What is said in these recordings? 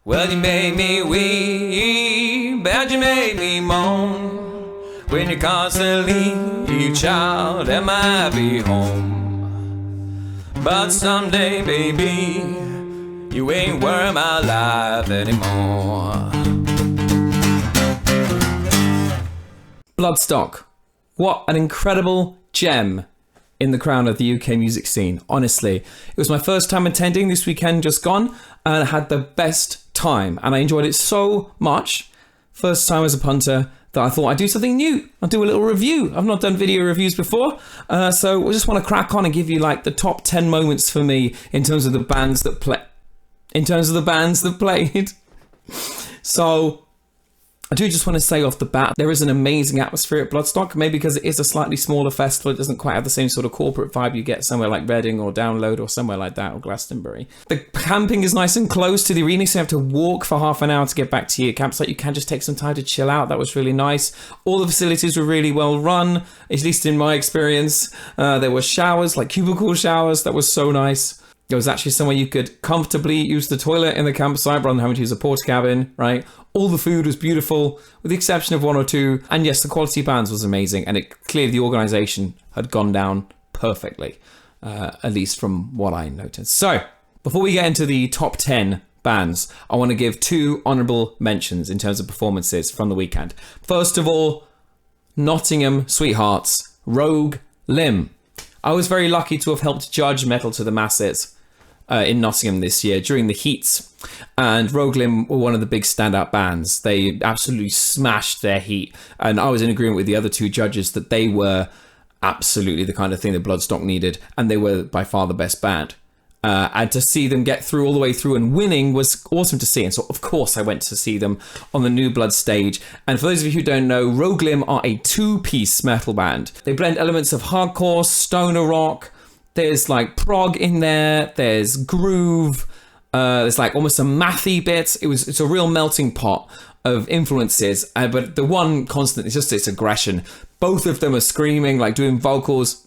Well, you made me weep, and you made me moan. When you constantly leave, child, am I be home? But someday, baby, you ain't worth my life anymore. Bloodstock. What an incredible gem in the crown of the UK music scene. Honestly, it was my first time attending this weekend just gone, and I had the best time, and I enjoyed it so much. First time as a punter that I thought I'd do something new. I'll do a little review. I've not done video reviews before, so I just want to crack on and give you like the top 10 moments for me in terms of the bands that played. So I do just want to say off the bat, there is an amazing atmosphere at Bloodstock, maybe because it is a slightly smaller festival. It doesn't quite have the same sort of corporate vibe you get somewhere like Reading or Download or somewhere like that, or Glastonbury. The camping is nice and close to the arena, so you have to walk for half an hour to get back to your campsite. You can just take some time to chill out. That was really nice. All the facilities were really well run, at least in my experience. There were showers, like cubicle showers. That was so nice. There was actually somewhere you could comfortably use the toilet in the campsite rather than having to use a porta cabin, right? All the food was beautiful, with the exception of one or two. And yes, the quality of bands was amazing. And it clearly the organisation had gone down perfectly, at least from what I noticed. So, before we get into the top 10 bands, I want to give two honourable mentions in terms of performances from the weekend. First of all, Nottingham Sweethearts, Rogue Limb. I was very lucky to have helped judge Metal to the Masses in Nottingham this year during the heats, and Rogue Limb were one of the big standout bands. They absolutely smashed their heat, and I was in agreement with the other two judges that they were absolutely the kind of thing that Bloodstock needed, and they were by far the best band. And to see them get through all the way through and winning was awesome to see. And so, of course, I went to see them on the New Blood stage. And for those of you who don't know, Rogue Limb are a two-piece metal band. They blend elements of hardcore, stoner rock. There's like prog in there. There's groove. There's like almost a mathy bit. It's a real melting pot of influences. But the one constant is just its aggression. Both of them are screaming, like doing vocals.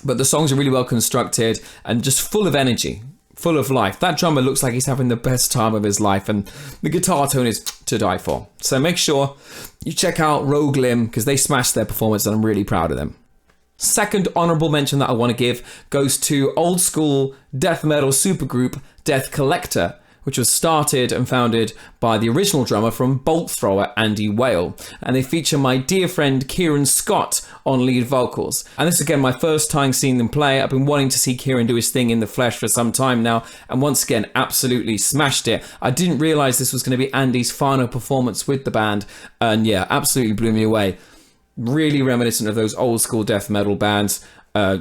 But the songs are really well constructed and just full of energy, full of life. That drummer looks like he's having the best time of his life, and the guitar tone is to die for. So make sure you check out Rogue Limb because they smashed their performance and I'm really proud of them. Second honourable mention that I want to give goes to old school death metal supergroup Death Collector, which was started and founded by the original drummer from Bolt Thrower, Andy Whale. And they feature my dear friend Kieran Scott on lead vocals. And this is again my first time seeing them play. I've been wanting to see Kieran do his thing in the flesh for some time now, and once again absolutely smashed it. I didn't realise this was going to be Andy's final performance with the band, and yeah, absolutely blew me away. Really reminiscent of those old school death metal bands.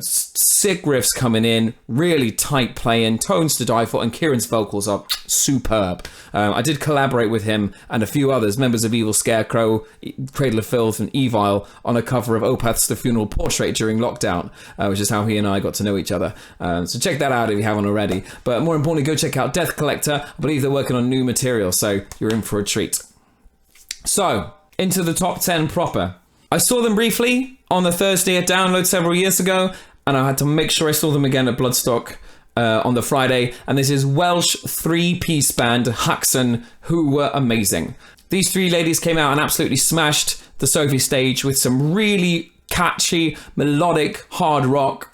Sick riffs coming in, really tight playing, tones to die for, and Kieran's vocals are superb. I did collaborate with him and a few others, members of Evil Scarecrow, Cradle of Filth, and Evil, on a cover of OPTH's The Funeral Portrait during lockdown, which is how he and I got to know each other. So check that out if you haven't already. But more importantly, go check out Death Collector. I believe they're working on new material, so you're in for a treat. So, into the top 10 proper. I saw them briefly on the Thursday at Download several years ago, and I had to make sure I saw them again at Bloodstock on the Friday. And this is Welsh three-piece band Hexon, who were amazing. These three ladies came out and absolutely smashed the Sophie stage with some really catchy, melodic hard rock,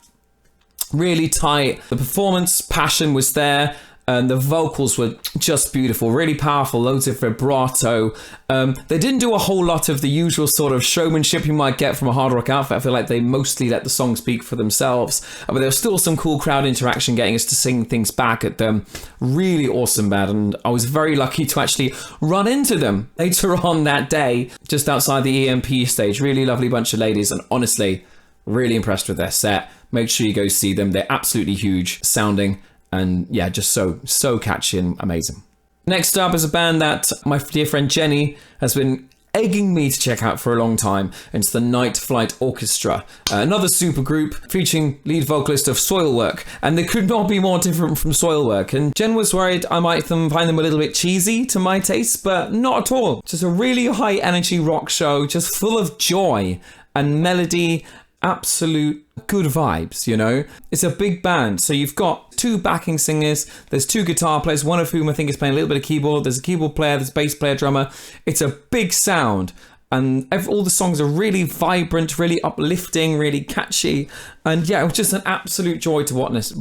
really tight. The performance passion was there. And the vocals were just beautiful, really powerful, loads of vibrato. They didn't do a whole lot of the usual sort of showmanship you might get from a hard rock outfit. I feel like they mostly let the songs speak for themselves. But there was still some cool crowd interaction, getting us to sing things back at them. Really awesome band, and I was very lucky to actually run into them later on that day, just outside the EMP stage. Really lovely bunch of ladies, and honestly, really impressed with their set. Make sure you go see them. They're absolutely huge sounding. And yeah, just so catchy and amazing. Next up is a band that my dear friend Jenny has been egging me to check out for a long time. It's the Nightlight Orchestra, another super group featuring lead vocalist of Soilwork, and they could not be more different from Soilwork. And Jen was worried I might find them a little bit cheesy to my taste, but not at all. Just a really high energy rock show, just full of joy and melody absolute good vibes, you know? It's a big band, so you've got 2 backing singers, there's 2 guitar players, one of whom I think is playing a little bit of keyboard, there's a keyboard player, there's a bass player, drummer. It's a big sound, and all the songs are really vibrant, really uplifting, really catchy, and yeah, it was just an absolute joy to witness.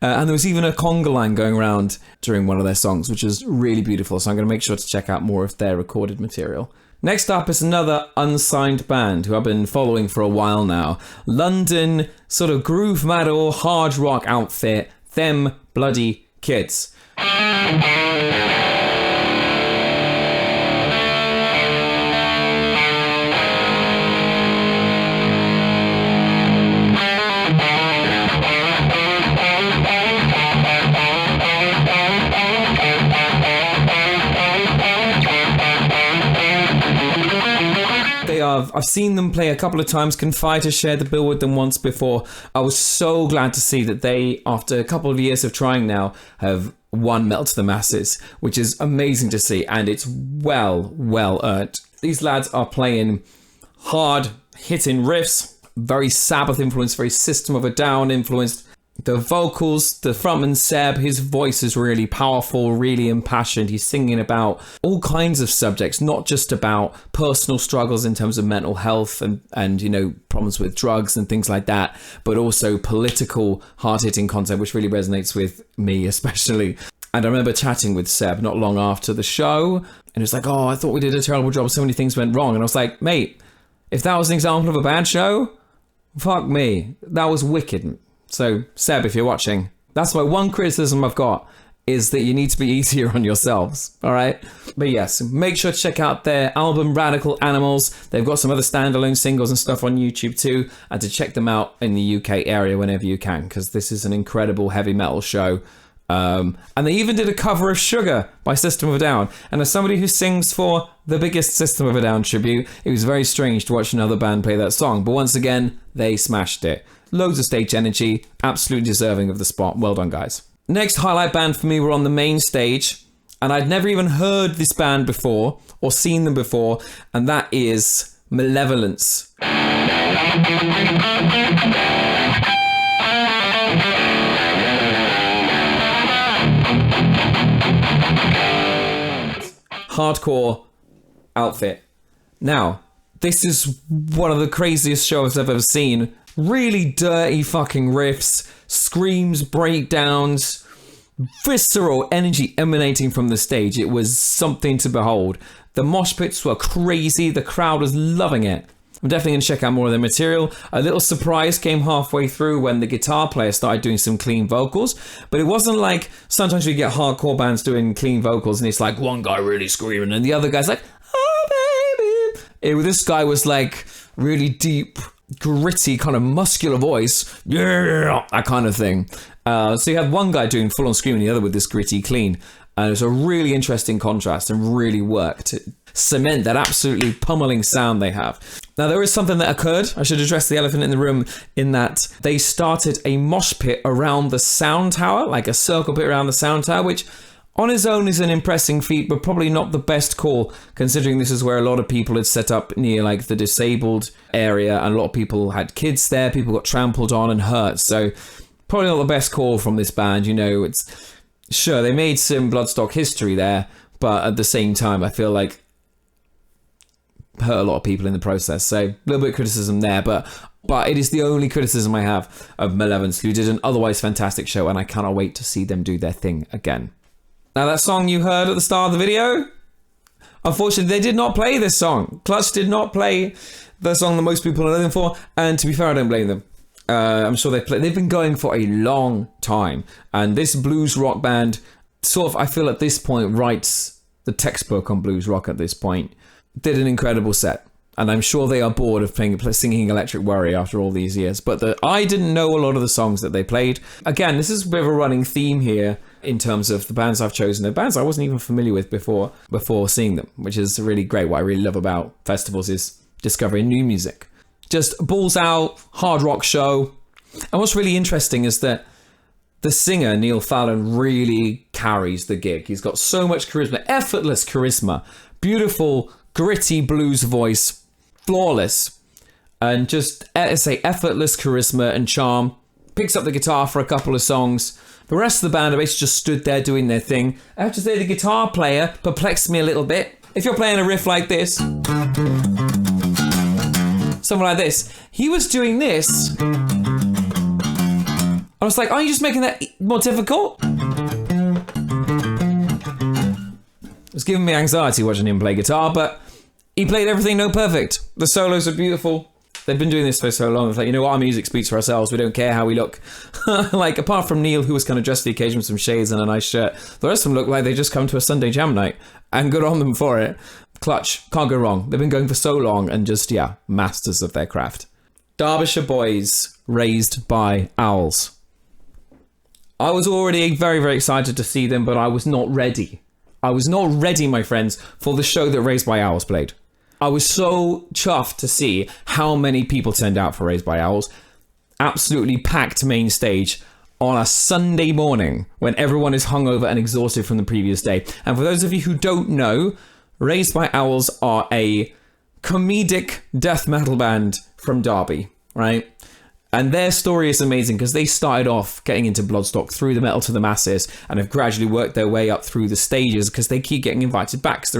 And there was even a conga line going around during one of their songs, which is really beautiful, so I'm going to make sure to check out more of their recorded material. Next up is another unsigned band who I've been following for a while now. London sort of groove metal, hard rock outfit, Them Bloody Kids. I've seen them play a couple of times. Confide has shared the bill with them once before. I was so glad to see that they, after a couple of years of trying now, have won Melt to the Masses, which is amazing to see, and it's well earned. These lads are playing hard hitting riffs, very Sabbath influenced, very System of a Down influenced. The vocals, the frontman Seb, his voice is really powerful, really impassioned. He's singing about all kinds of subjects, not just about personal struggles in terms of mental health and you know, problems with drugs and things like that, but also political, hard-hitting content, which really resonates with me especially. And I remember chatting with Seb not long after the show, and he was like, oh, I thought we did a terrible job. So many things went wrong. And I was like, mate, if that was an example of a bad show, fuck me. That was wicked. So, Seb, if you're watching, that's my one criticism I've got, is that you need to be easier on yourselves, all right? But yes, make sure to check out their album, Radical Animals. They've got some other standalone singles and stuff on YouTube too, and to check them out in the UK area whenever you can, because this is an incredible heavy metal show. And they even did a cover of Sugar by System of a Down. And as somebody who sings for the biggest System of a Down tribute, it was very strange to watch another band play that song. But once again, they smashed it. Loads of stage energy, absolutely deserving of the spot. Well done, guys. Next highlight band for me were on the main stage, and I'd never even heard this band before or seen them before, and that is Malevolence. Hardcore outfit. Now, this is one of the craziest shows I've ever seen. Really dirty fucking riffs, screams, breakdowns, visceral energy emanating from the stage. It was something to behold. The mosh pits were crazy. The crowd was loving it. I'm definitely going to check out more of their material. A little surprise came halfway through when the guitar player started doing some clean vocals, but it wasn't like sometimes we get hardcore bands doing clean vocals and it's like one guy really screaming and the other guy's like, oh baby. This guy was like really deep, gritty, kind of muscular voice, yeah, that kind of thing. So you had one guy doing full on screaming, the other with this gritty clean, and it was a really interesting contrast and really worked to cement that absolutely pummeling sound they have. Now there is something that occurred. I should address the elephant in the room, in that they started a mosh pit around the sound tower, like a circle pit around the sound tower, which on its own is an impressive feat, but probably not the best call, considering this is where a lot of people had set up near like the disabled area, and a lot of people had kids there, people got trampled on and hurt, so probably not the best call from this band. You know, it's sure they made some Bloodstock history there, but at the same time I feel like hurt a lot of people in the process, so a little bit of criticism there, but it is the only criticism I have of Malevolence, who did an otherwise fantastic show, and I cannot wait to see them do their thing again. Now that song you heard at the start of the video, unfortunately they did not play this song. Clutch did not play the song that most people are looking for, and to be fair, I don't blame them. I'm sure they've been going for a long time, and this blues rock band sort of, I feel at this point, writes the textbook on blues rock at this point. Did an incredible set, and I'm sure they are bored of singing Electric Worry after all these years, but I didn't know a lot of the songs that they played. Again, this is a bit of a running theme here in terms of the bands I've chosen. The bands I wasn't even familiar with before seeing them, which is really great. What I really love about festivals is discovering new music. Just balls out, hard rock show. And what's really interesting is that the singer, Neil Fallon, really carries the gig. He's got so much charisma, effortless charisma, beautiful, gritty blues voice, flawless. and just, say, effortless charisma and charm. Picks up the guitar for a couple of songs. The rest of the band are basically just stood there doing their thing. I have to say the guitar player perplexed me a little bit. If you're playing a riff like this, something like this, he was doing this. I was like, are you just making that more difficult? It was giving me anxiety watching him play guitar, but he played everything note perfect. The solos are beautiful. They've been doing this for so long. It's like, you know what, our music speaks for ourselves. We don't care how we look. Like, apart from Neil, who was kind of dressed the occasion with some shades and a nice shirt, the rest of them look like they just come to a Sunday jam night, and good on them for it. Clutch, can't go wrong. They've been going for so long and just, yeah, masters of their craft. Derbyshire boys, raised by owls. I was already very, very excited to see them, but I was not ready. I was not ready, my friends, for the show that Raised by Owls played. I was so chuffed to see how many people turned out for Raised by Owls. Absolutely packed main stage on a Sunday morning when everyone is hungover and exhausted from the previous day. And for those of you who don't know, Raised by Owls are a comedic death metal band from Derby, right? And their story is amazing because they started off getting into Bloodstock through the metal to the masses and have gradually worked their way up through the stages because they keep getting invited back. Because the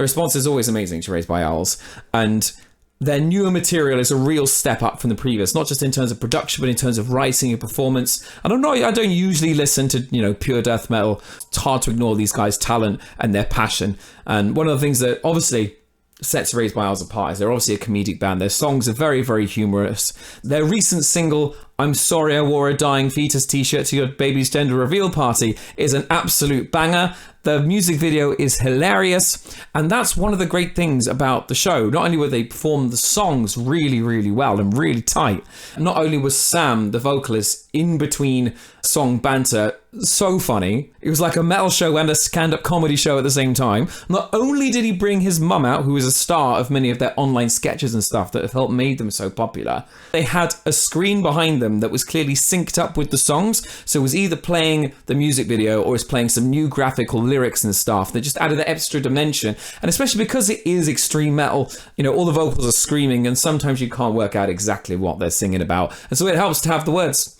response is always amazing to Raised by Owls. And their newer material is a real step up from the previous, not just in terms of production, but in terms of writing and performance. And I don't usually listen to, pure death metal. It's hard to ignore these guys' talent and their passion. And one of the things that obviously sets Raised by Owls apart is they're obviously a comedic band. Their songs are very, very humorous. Their recent single, I'm Sorry I Wore a Dying Fetus t-shirt to your baby's gender reveal party, is an absolute banger. The music video is hilarious, and that's one of the great things about the show. Not only were they perform the songs really, really well and really tight, not only was Sam, the vocalist, in between song banter so funny. It was like a metal show and a stand-up comedy show at the same time. Not only did he bring his mum out, who is a star of many of their online sketches and stuff that have helped made them so popular, they had a screen behind them that was clearly synced up with the songs. So it was either playing the music video or it's playing some new graphical lyrics and stuff that just added that extra dimension. And especially because it is extreme metal, all the vocals are screaming and sometimes you can't work out exactly what they're singing about. And so it helps to have the words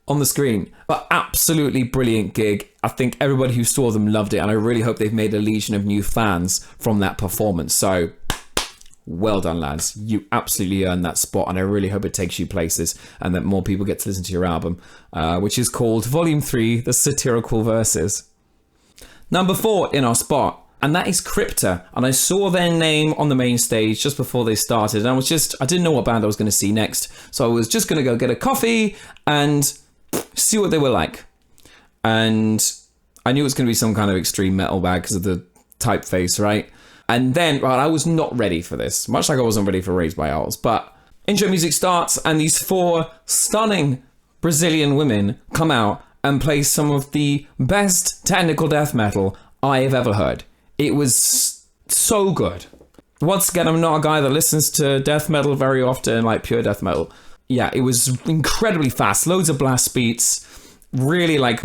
on the screen. But absolutely brilliant gig. I think everybody who saw them loved it, and I really hope they've made a legion of new fans from that performance. So well done, lads. You absolutely earned that spot, and I really hope it takes you places and that more people get to listen to your album, which is called Volume 3, The Satirical Verses. Number 4 in our spot, and that is Krypta. And I saw their name on the main stage just before they started, and I didn't know what band I was going to see next, so I was just going to go get a coffee and see what they were like. And I knew it was going to be some kind of extreme metal bag because of the typeface, right? And then, I was not ready for this, much like I wasn't ready for Raised by Owls. But intro music starts, and these 4 stunning Brazilian women come out and play some of the best technical death metal I have ever heard. It was so good. Once again, I'm not a guy that listens to death metal very often, like pure death metal. Yeah, it was incredibly fast, loads of blast beats, really like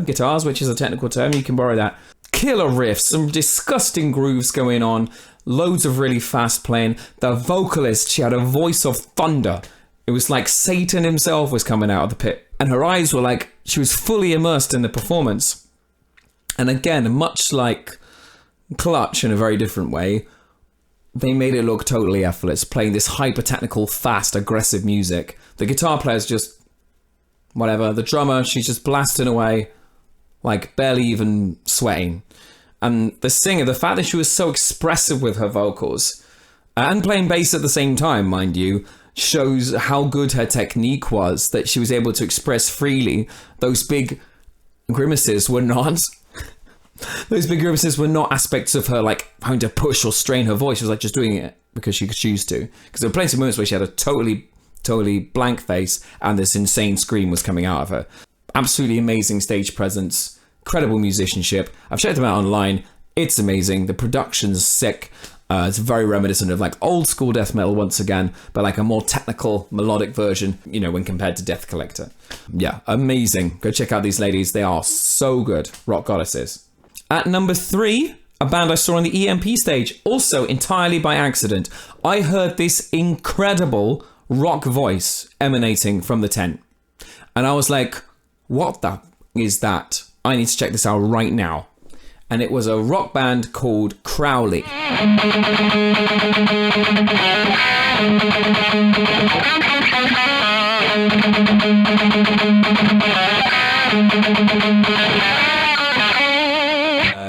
guitars, which is a technical term, you can borrow that. Killer riffs, some disgusting grooves going on, loads of really fast playing. The vocalist, she had a voice of thunder. It was like Satan himself was coming out of the pit. And her eyes were like, she was fully immersed in the performance. And again, much like Clutch in a very different way, they made it look totally effortless, playing this hyper-technical, fast, aggressive music. The guitar player's just whatever. The drummer, she's just blasting away, like barely even sweating. And the singer, the fact that she was so expressive with her vocals, and playing bass at the same time, mind you, shows how good her technique was, that she was able to express freely. Those big grimaces were not... Those big grimaces were not aspects of her like having to push or strain her voice. She was like just doing it because she could choose to. Because there were plenty of moments where she had a totally blank face and this insane scream was coming out of her. Absolutely amazing stage presence, incredible musicianship. I've checked them out online. It's amazing. The production's sick. It's very reminiscent of like old school death metal once again, but like a more technical, melodic version, when compared to Death Collector. Yeah, amazing. Go check out these ladies. They are so good. Rock goddesses. At number 3, a band I saw on the EMP stage, also entirely by accident. I heard this incredible rock voice emanating from the tent. And I was like, what the is that? I need to check this out right now. And it was a rock band called Crowley.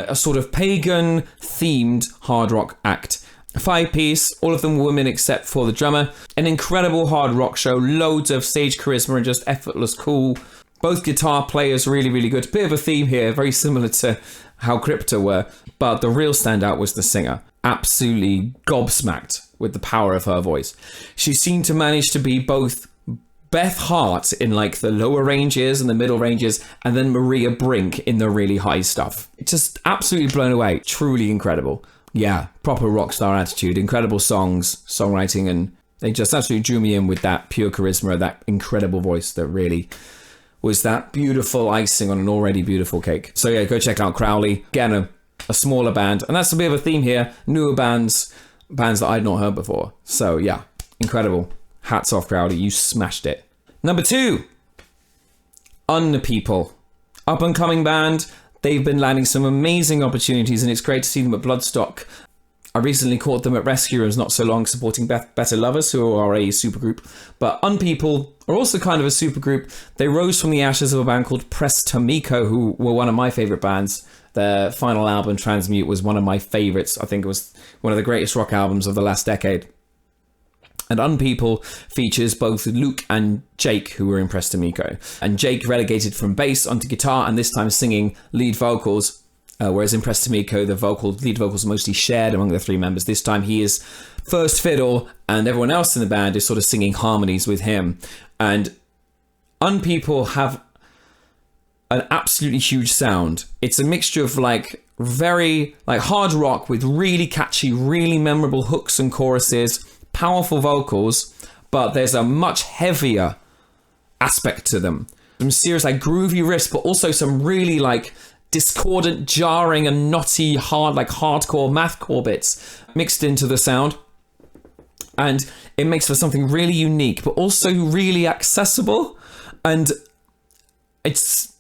A sort of pagan themed hard rock act. A 5-piece, all of them women except for the drummer. An incredible hard rock show, loads of stage charisma and just effortless cool. Both guitar players really, really good. Bit of a theme here, very similar to how Krypta were. But the real standout was the singer. Absolutely gobsmacked with the power of her voice. She seemed to manage to be both Beth Hart in like the lower ranges and the middle ranges, and then Maria Brink in the really high stuff. Just absolutely blown away. Truly incredible. Yeah, proper rock star attitude. Incredible songs, songwriting, and they just absolutely drew me in with that pure charisma, that incredible voice that really was that beautiful icing on an already beautiful cake. So yeah, go check out Crowley. Again, a smaller band. And that's a bit of a theme here. Newer bands that I'd not heard before. So yeah, incredible. Hats off, Crowley. You smashed it. Number 2, Unpeople. Up and coming band. They've been landing some amazing opportunities, and it's great to see them at Bloodstock. I recently caught them at Rescue Rooms not so long, supporting Better Lovers, who are a supergroup. But Unpeople are also kind of a supergroup. They rose from the ashes of a band called Prestamico, who were one of my favourite bands. Their final album, Transmute, was one of my favourites. I think it was one of the greatest rock albums of the last decade. And Unpeople features both Luke and Jake, who were in Prestamico. And Jake relegated from bass onto guitar, and this time singing lead vocals. Whereas in Prestamico, the lead vocals are mostly shared among the 3 members. This time he is first fiddle, and everyone else in the band is sort of singing harmonies with him. And Unpeople have an absolutely huge sound. It's a mixture of like very like hard rock with really catchy, really memorable hooks and choruses, powerful vocals, but there's a much heavier aspect to them. Some serious like groovy riffs, but also some really like discordant, jarring and knotty, hardcore mathcore bits mixed into the sound. And it makes for something really unique, but also really accessible. And it's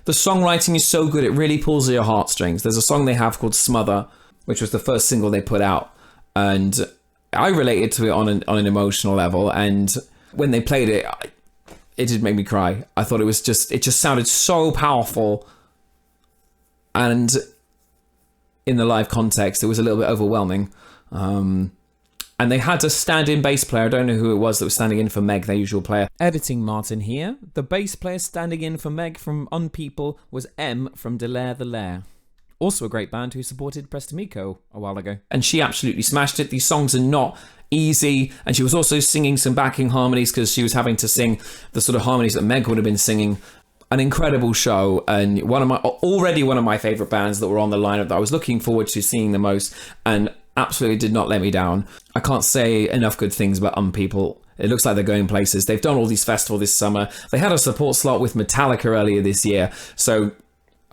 the songwriting is so good, it really pulls at your heartstrings. There's a song they have called Smother, which was the first single they put out. And I related to it on an emotional level, and when they played it, it did make me cry. I thought it just sounded so powerful, and in the live context, it was a little bit overwhelming. And they had a stand-in bass player. I don't know who it was that was standing in for Meg, their usual player. Editing Martin here. The bass player standing in for Meg from Unpeople was M from Delaire the Lair. Also a great band who supported Prestamico a while ago. And she absolutely smashed it. These songs are not easy. And she was also singing some backing harmonies because she was having to sing the sort of harmonies that Meg would have been singing. An incredible show, and already one of my favourite bands that were on the lineup that I was looking forward to seeing the most, and absolutely did not let me down. I can't say enough good things about Unpeople. It looks like they're going places. They've done all these festivals this summer. They had a support slot with Metallica earlier this year, so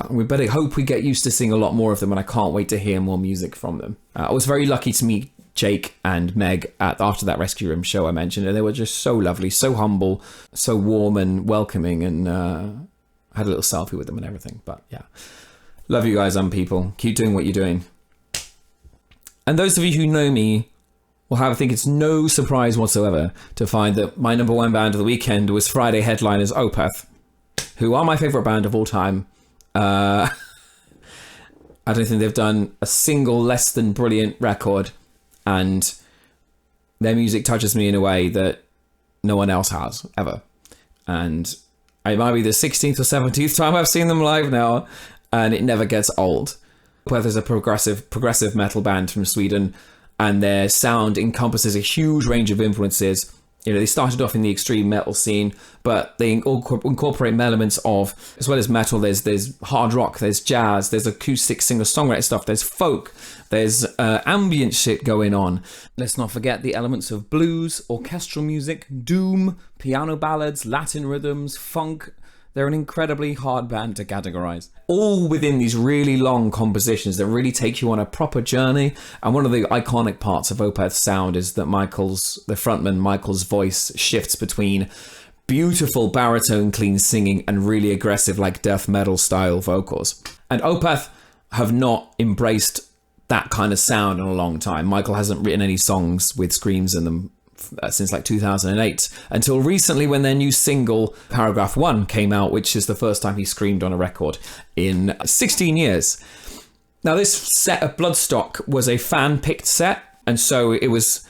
we better hope we get used to seeing a lot more of them, and I can't wait to hear more music from them. I was very lucky to meet Jake and Meg after that Rescue Room show I mentioned, and they were just so lovely, so humble, so warm and welcoming, and I had a little selfie with them and everything. But yeah, love you guys, Unpeople. Keep doing what you're doing. And those of you who know me will think it's no surprise whatsoever to find that my number 1 band of the weekend was Friday headliners OPTH, who are my favourite band of all time. I don't think they've done a single less than brilliant record, and their music touches me in a way that no one else has ever. And it might be the 16th or 17th time I've seen them live now, and it never gets old. OPTH is a progressive metal band from Sweden, and their sound encompasses a huge range of influences. You know, they started off in the extreme metal scene, but they incorporate elements of, as well as metal, there's hard rock, there's jazz, there's acoustic singer-songwriter stuff, there's folk, there's ambient shit going on. Let's not forget the elements of blues, orchestral music, doom, piano ballads, Latin rhythms, funk. They're an incredibly hard band to categorize. All within these really long compositions that really take you on a proper journey. And one of the iconic parts of Opeth's sound is that the frontman Michael's voice shifts between beautiful baritone clean singing and really aggressive like death metal style vocals. And Opeth have not embraced that kind of sound in a long time. Michael hasn't written any songs with screams in them since like 2008, until recently when their new single Paragraph 1 came out, which is the first time he screamed on a record in 16 years. Now this set of Bloodstock was a fan-picked set, and so it was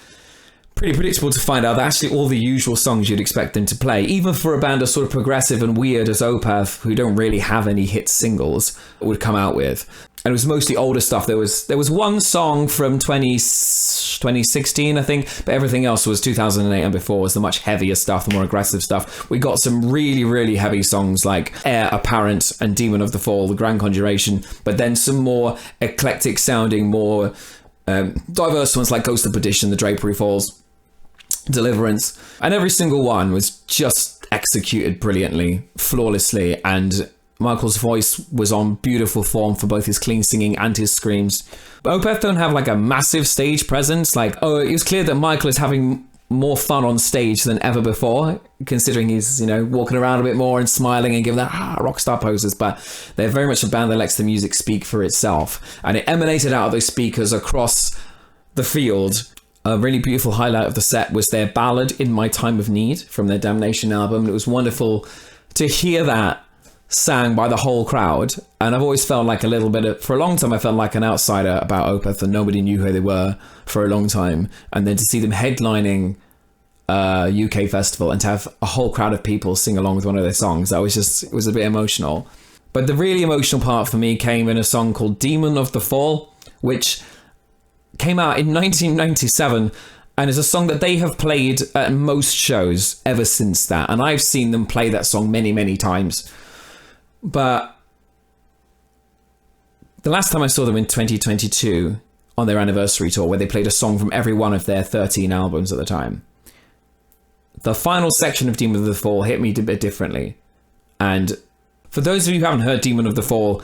pretty predictable to find out that actually all the usual songs you'd expect them to play, even for a band as sort of progressive and weird as Opeth, who don't really have any hit singles, would come out with. And it was mostly older stuff. There was one song from 2016, I think, but everything else was 2008 and before was the much heavier stuff, the more aggressive stuff. We got some really, really heavy songs like Heir Apparent and Demon of the Fall, The Grand Conjuration, but then some more eclectic sounding, more diverse ones like Ghost of Perdition, The Drapery Falls, Deliverance. And every single one was just executed brilliantly, flawlessly, and Michael's voice was on beautiful form for both his clean singing and his screams. But Opeth don't have like a massive stage presence. It was clear that Michael is having more fun on stage than ever before, considering he's, walking around a bit more and smiling and giving that rock star poses. But they're very much a band that lets the music speak for itself. And it emanated out of those speakers across the field. A really beautiful highlight of the set was their ballad In My Time of Need from their Damnation album. It was wonderful to hear that sang by the whole crowd, and I've always felt like for a long time I felt like an outsider about Opeth, and nobody knew who they were for a long time, and then to see them headlining a UK festival and to have a whole crowd of people sing along with one of their songs, it was a bit emotional. But the really emotional part for me came in a song called Demon of the Fall, which came out in 1997 and is a song that they have played at most shows ever since that, and I've seen them play that song many, many times. But the last time I saw them in 2022 on their anniversary tour, where they played a song from every one of their 13 albums at the time, the final section of Demon of the Fall hit me a bit differently. And for those of you who haven't heard Demon of the Fall,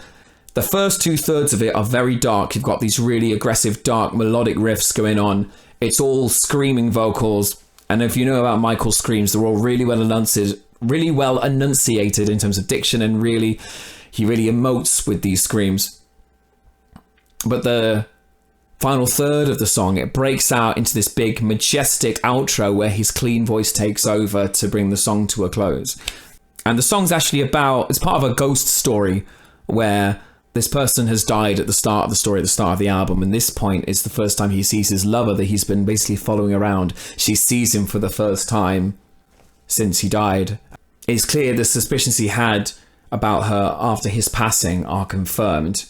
the first 2/3 of it are very dark. You've got these really aggressive, dark, melodic riffs going on. It's all screaming vocals. And if you know about Michael's screams, they're all really well enunciated in terms of diction, and he really emotes with these screams. But the final third of the song, it breaks out into this big majestic outro where his clean voice takes over to bring the song to a close. And the song's actually it's part of a ghost story where this person has died at the start of the story, at the start of the album, and this point is the first time he sees his lover that he's been basically following around. She sees him for the first time since he died. It's clear the suspicions he had about her after his passing are confirmed,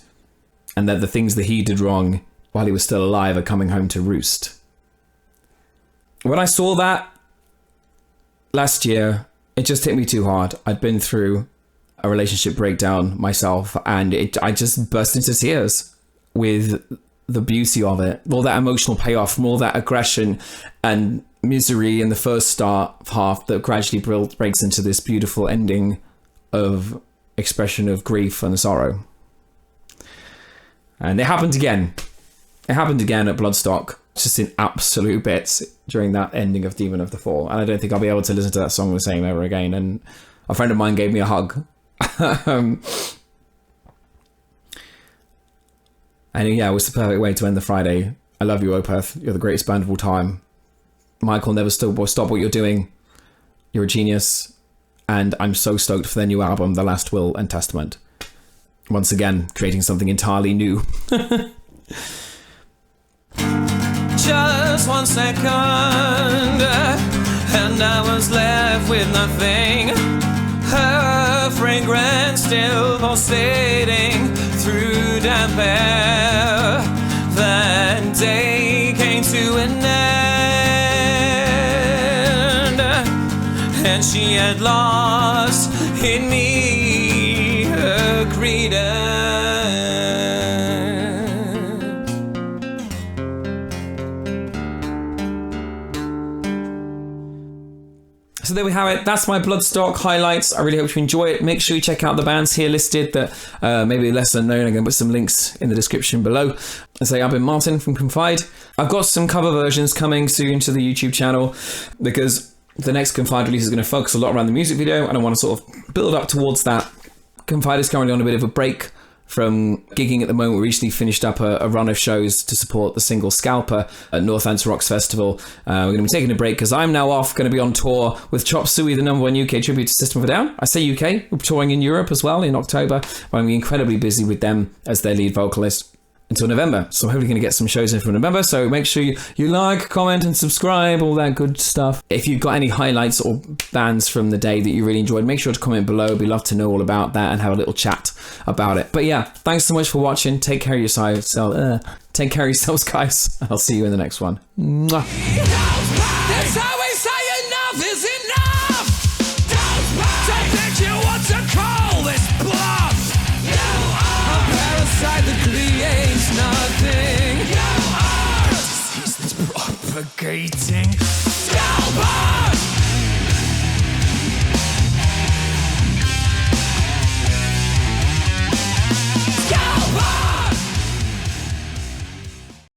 and that the things that he did wrong while he was still alive are coming home to roost. When I saw that last year, it just hit me too hard. I'd been through a relationship breakdown myself, and I just burst into tears with the beauty of it. All that emotional payoff from all that aggression and misery in the first half that gradually breaks into this beautiful ending of expression of grief and sorrow. And it happened again. It happened again at Bloodstock, just in absolute bits during that ending of Demon of the Fall. And I don't think I'll be able to listen to that song the same ever again. And a friend of mine gave me a hug. And yeah, it was the perfect way to end the Friday. I love you, Opeth. You're the greatest band of all time. Michael, never stop what you're doing. You're a genius. And I'm so stoked for their new album, The Last Will and Testament. Once again, creating something entirely new. Just 1 second, and I was left with nothing. Her fragrance still pulsating through damp air. That day came to an end, and she had lost in me her credence. So there we have it. That's my Bloodstock highlights. I really hope you enjoy it. Make sure you check out the bands here listed that maybe lesser known. I'm going to put some links in the description below. I say I've been Martin from Confide. I've got some cover versions coming soon to the YouTube channel because the next Confide release is going to focus a lot around the music video, and I want to sort of build up towards that. Confide is currently on a bit of a break from gigging at the moment. We recently finished up a run of shows to support the single Scalper at Northants Rocks Festival. We're going to be taking a break because I'm now off, going to be on tour with Chop Suey, the #1 UK tribute to System of a Down. I say UK, we're touring in Europe as well in October. I'm going to be incredibly busy with them as their lead vocalist until November. So I'm hopefully going to get some shows in for November. So make sure you like, comment and subscribe, all that good stuff. If you've got any highlights or bands from the day that you really enjoyed, make sure to comment below. We'd love to know all about that and have a little chat about it. But yeah, thanks so much for watching. Take care of yourselves. Take care of yourselves, guys. I'll see you in the next one. Mwah. There's always say enough is enough. Don't think you want to call this bluff. You are a parasite that creates nothing. You are a disease that's propagating.